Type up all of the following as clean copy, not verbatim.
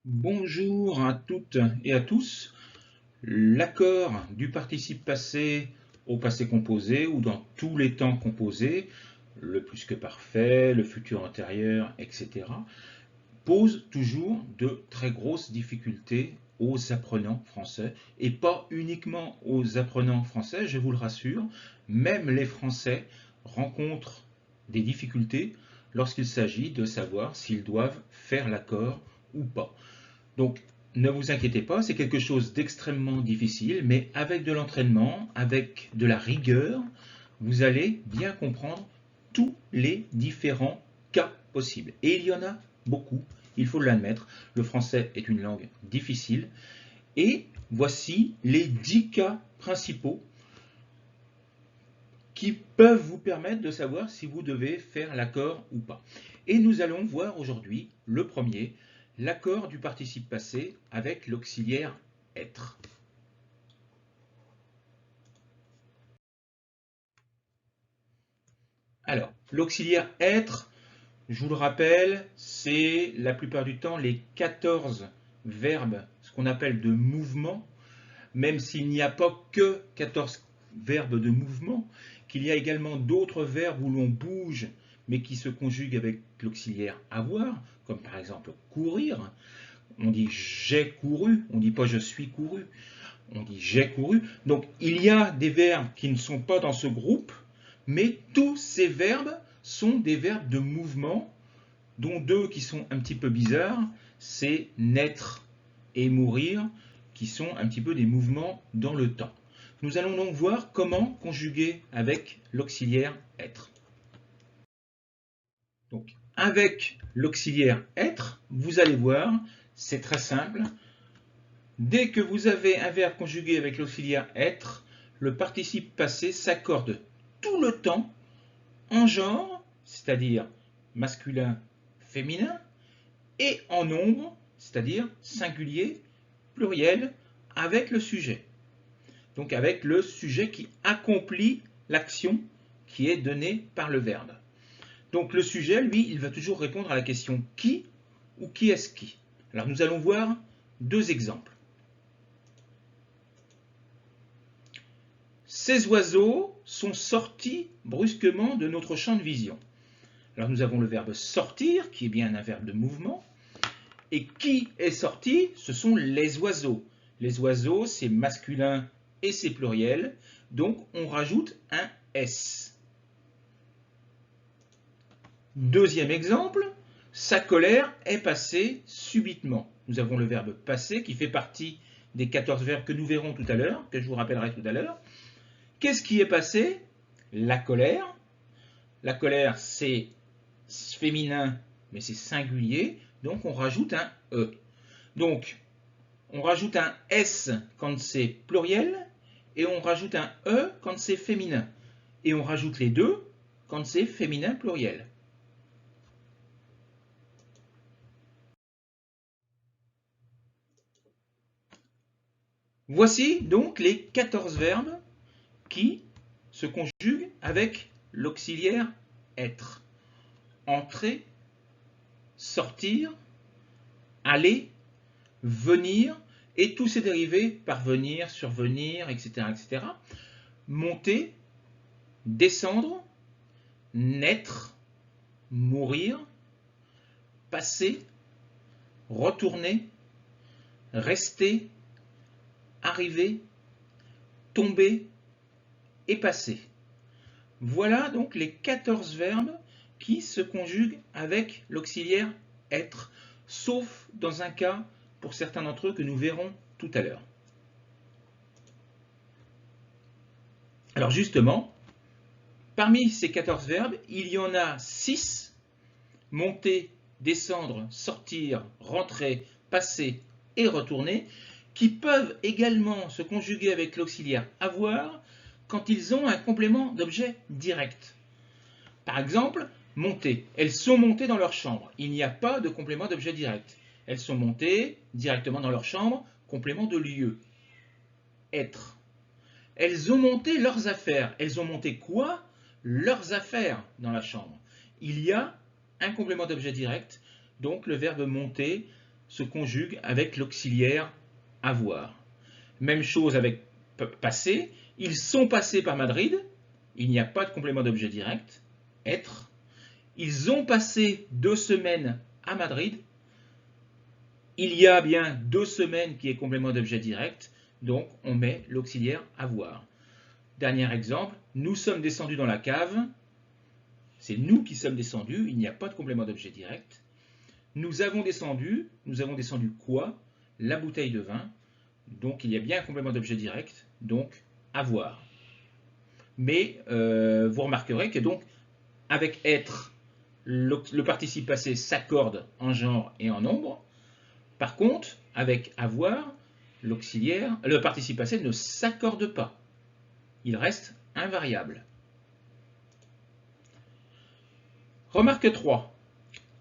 Bonjour à toutes et à tous. L'accord du participe passé au passé composé ou dans tous les temps composés, le plus que parfait, le futur antérieur, etc., pose toujours de très grosses difficultés aux apprenants français et pas uniquement aux apprenants français, je vous le rassure, même les Français rencontrent des difficultés lorsqu'il s'agit de savoir s'ils doivent faire l'accord ou pas. Donc, ne vous inquiétez pas, c'est quelque chose d'extrêmement difficile, mais avec de l'entraînement, avec de la rigueur, vous allez bien comprendre tous les différents cas possibles. Et il y en a beaucoup, il faut l'admettre. Le français est une langue difficile. Et voici les 10 cas principaux qui peuvent vous permettre de savoir si vous devez faire l'accord ou pas. Et nous allons voir aujourd'hui le premier, l'accord du participe passé avec l'auxiliaire être. Alors, l'auxiliaire être, je vous le rappelle, c'est la plupart du temps les 14 verbes, ce qu'on appelle de mouvement, même s'il n'y a pas que 14 verbes de mouvement, qu'il y a également d'autres verbes où l'on bouge, mais qui se conjuguent avec l'auxiliaire avoir, comme par exemple courir. On dit j'ai couru, on ne dit pas je suis couru, on dit j'ai couru. Donc il y a des verbes qui ne sont pas dans ce groupe, mais tous ces verbes sont des verbes de mouvement, dont deux qui sont un petit peu bizarres, c'est naître et mourir, qui sont un petit peu des mouvements dans le temps. Nous allons donc voir comment conjuguer avec l'auxiliaire être. Donc, avec l'auxiliaire être, vous allez voir, c'est très simple. Dès que vous avez un verbe conjugué avec l'auxiliaire être, le participe passé s'accorde tout le temps en genre, c'est-à-dire masculin, féminin, et en nombre, c'est-à-dire singulier, pluriel, avec le sujet. Donc avec le sujet qui accomplit l'action qui est donnée par le verbe. Donc le sujet, lui, il va toujours répondre à la question qui ou qui est-ce qui. Alors nous allons voir deux exemples. Ces oiseaux sont sortis brusquement de notre champ de vision. Alors nous avons le verbe sortir, qui est bien un verbe de mouvement. Et qui est sorti? Ce sont les oiseaux. Les oiseaux, c'est masculin et c'est pluriel. Donc on rajoute un S. Deuxième exemple, sa colère est passée subitement. Nous avons le verbe passer qui fait partie des 14 verbes que nous verrons tout à l'heure, que je vous rappellerai tout à l'heure. Qu'est-ce qui est passé? La colère. La colère, c'est féminin, mais c'est singulier, donc on rajoute un E. Donc, on rajoute un S quand c'est pluriel, et on rajoute un E quand c'est féminin. Et on rajoute les deux quand c'est féminin pluriel. Voici donc les 14 verbes qui se conjuguent avec l'auxiliaire être. Entrer, sortir, aller, venir, et tous ces dérivés, parvenir, survenir, etc., etc. Monter, descendre, naître, mourir, passer, retourner, rester, arriver, tomber et passer. Voilà donc les 14 verbes qui se conjuguent avec l'auxiliaire être, sauf dans un cas pour certains d'entre eux que nous verrons tout à l'heure. Alors justement, parmi ces 14 verbes, il y en a 6, monter, descendre, sortir, rentrer, passer et retourner, qui peuvent également se conjuguer avec l'auxiliaire avoir quand ils ont un complément d'objet direct. Par exemple, monter. Elles sont montées dans leur chambre. Il n'y a pas de complément d'objet direct. Elles sont montées directement dans leur chambre, complément de lieu. Être. Elles ont monté leurs affaires. Elles ont monté quoi? Leurs affaires dans la chambre. Il y a un complément d'objet direct, donc le verbe monter se conjugue avec l'auxiliaire avoir. Même chose avec passé. Ils sont passés par Madrid. Il n'y a pas de complément d'objet direct. Être. Ils ont passé 2 semaines à Madrid. Il y a bien 2 semaines qui est complément d'objet direct. Donc, on met l'auxiliaire avoir. Dernier exemple. Nous sommes descendus dans la cave. C'est nous qui sommes descendus. Il n'y a pas de complément d'objet direct. Nous avons descendu quoi? La bouteille de vin. Donc il y a bien un complément d'objet direct, donc avoir. Mais vous remarquerez que donc avec être, le participe passé s'accorde en genre et en nombre. Par contre, avec avoir, l'auxiliaire, le participe passé ne s'accorde pas. Il reste invariable. Remarque 3.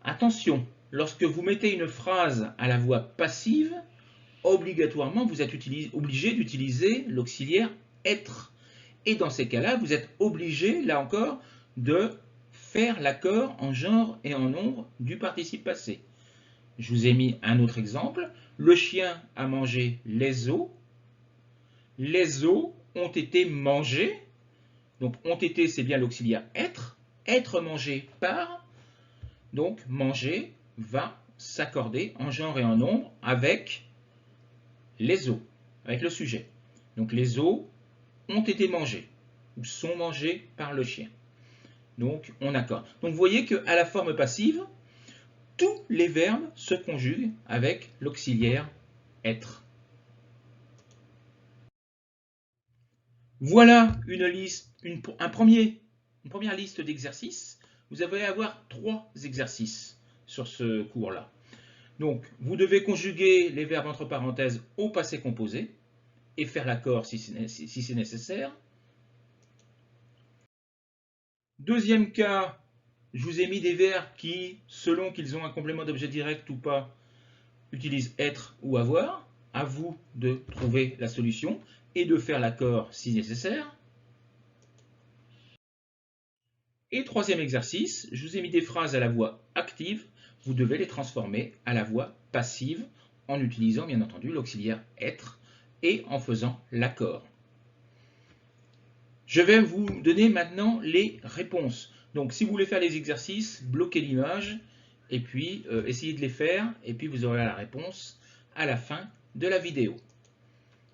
Attention, lorsque vous mettez une phrase à la voix passive, obligatoirement, vous êtes obligé d'utiliser l'auxiliaire être. Et dans ces cas-là, vous êtes obligé, là encore, de faire l'accord en genre et en nombre du participe passé. Je vous ai mis un autre exemple. Le chien a mangé les os. Les os ont été mangés. Donc, ont été, c'est bien l'auxiliaire être. Être mangé par. Donc, manger va s'accorder en genre et en nombre avec les os, avec le sujet. Donc, les os ont été mangés ou sont mangés par le chien. Donc, on accorde. Donc, vous voyez qu'à la forme passive, tous les verbes se conjuguent avec l'auxiliaire être. Voilà une première liste d'exercices. Vous allez avoir 3 exercices sur ce cours-là. Donc, vous devez conjuguer les verbes entre parenthèses au passé composé et faire l'accord si c'est nécessaire. Deuxième cas, je vous ai mis des verbes qui, selon qu'ils ont un complément d'objet direct ou pas, utilisent être ou avoir. À vous de trouver la solution et de faire l'accord si nécessaire. Et troisième exercice, je vous ai mis des phrases à la voix active. Vous devez les transformer à la voix passive en utilisant bien entendu l'auxiliaire être et en faisant l'accord. Je vais vous donner maintenant les réponses. Donc si vous voulez faire les exercices, bloquez l'image et puis essayez de les faire et puis vous aurez la réponse à la fin de la vidéo.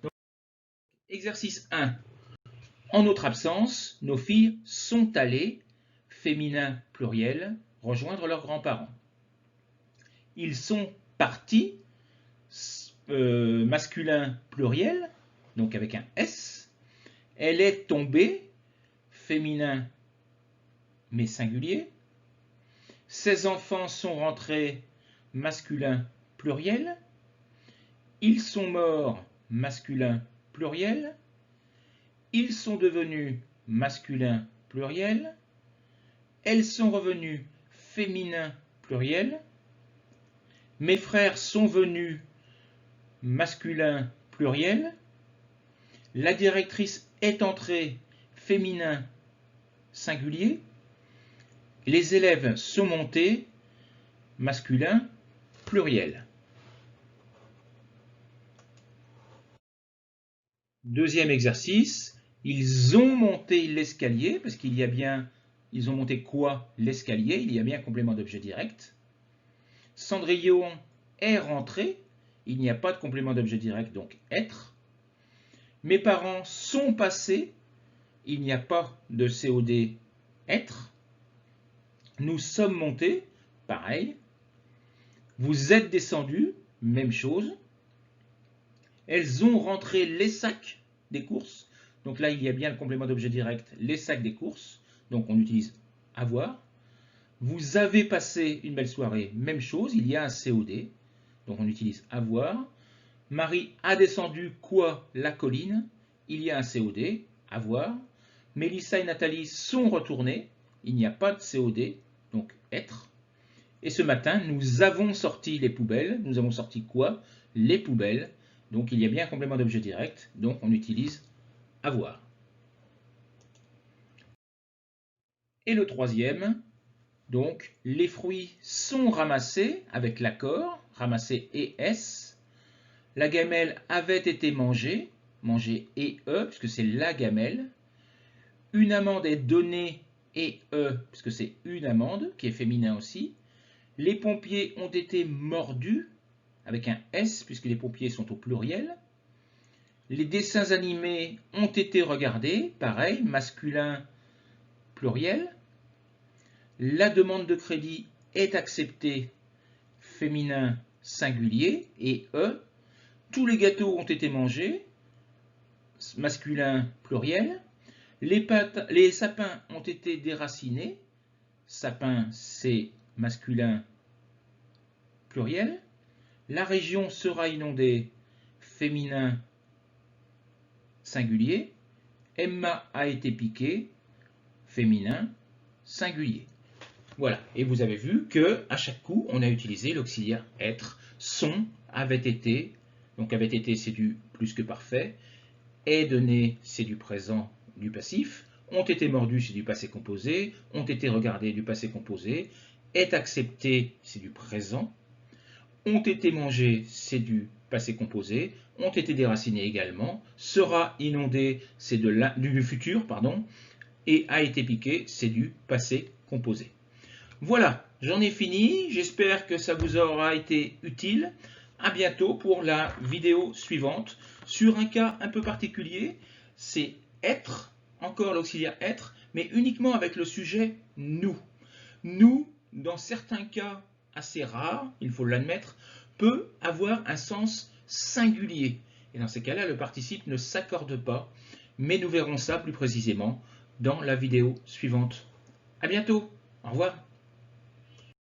Donc, exercice 1. En notre absence, nos filles sont allées, féminin pluriel, rejoindre leurs grands-parents. Ils sont partis, masculin pluriel, donc avec un S. Elle est tombée, féminin mais singulier. Ses enfants sont rentrés, masculin pluriel. Ils sont morts, masculin pluriel. Ils sont devenus, masculin pluriel. Elles sont revenues, féminin pluriel. Mes frères sont venus, masculin pluriel. La directrice est entrée, féminin singulier. Les élèves sont montés, masculin pluriel. Deuxième exercice, ils ont monté l'escalier, parce qu'il y a bien, ils ont monté quoi? L'escalier, il y a bien un complément d'objet direct. Cendrillon est rentré, il n'y a pas de complément d'objet direct, donc être. Mes parents sont passés, il n'y a pas de COD être. Nous sommes montés, pareil. Vous êtes descendus, même chose. Elles ont rentré les sacs des courses. Donc là, il y a bien le complément d'objet direct, les sacs des courses. Donc on utilise avoir. Vous avez passé une belle soirée, même chose, il y a un COD. Donc on utilise avoir. Marie a descendu quoi? La colline. Il y a un COD, avoir. Mélissa et Nathalie sont retournées. Il n'y a pas de COD, donc être. Et ce matin, nous avons sorti les poubelles. Nous avons sorti quoi? Les poubelles. Donc il y a bien un complément d'objet direct, donc on utilise avoir. Et le troisième, donc les fruits sont ramassés avec l'accord, ramassé ES. La gamelle avait été mangée, mangée EE, puisque c'est la gamelle. Une amende est donnée EE, puisque c'est une amende, qui est féminin aussi. Les pompiers ont été mordus, avec un S, puisque les pompiers sont au pluriel. Les dessins animés ont été regardés, pareil, masculin, pluriel. La demande de crédit est acceptée, féminin, singulier, et E. Tous les gâteaux ont été mangés, masculin, pluriel. Les sapins ont été déracinés, sapin, c'est masculin, pluriel. La région sera inondée, féminin, singulier. Emma a été piquée, féminin, singulier. Voilà, et vous avez vu que à chaque coup, on a utilisé l'auxiliaire être. Sont, avait été, donc avait été, c'est du plus que parfait. Est donné, c'est du présent, du passif. Ont été mordus, c'est du passé composé. Ont été regardés, du passé composé. Est accepté, c'est du présent. Ont été mangés, c'est du passé composé. Ont été déracinés également. Sera inondé, c'est du futur, pardon. Et a été piqué, c'est du passé composé. Voilà, j'en ai fini. J'espère que ça vous aura été utile. À bientôt pour la vidéo suivante sur un cas un peu particulier. C'est être, encore l'auxiliaire être, mais uniquement avec le sujet nous. Nous, dans certains cas assez rares, il faut l'admettre, peut avoir un sens singulier. Et dans ces cas-là, le participe ne s'accorde pas. Mais nous verrons ça plus précisément dans la vidéo suivante. À bientôt. Au revoir.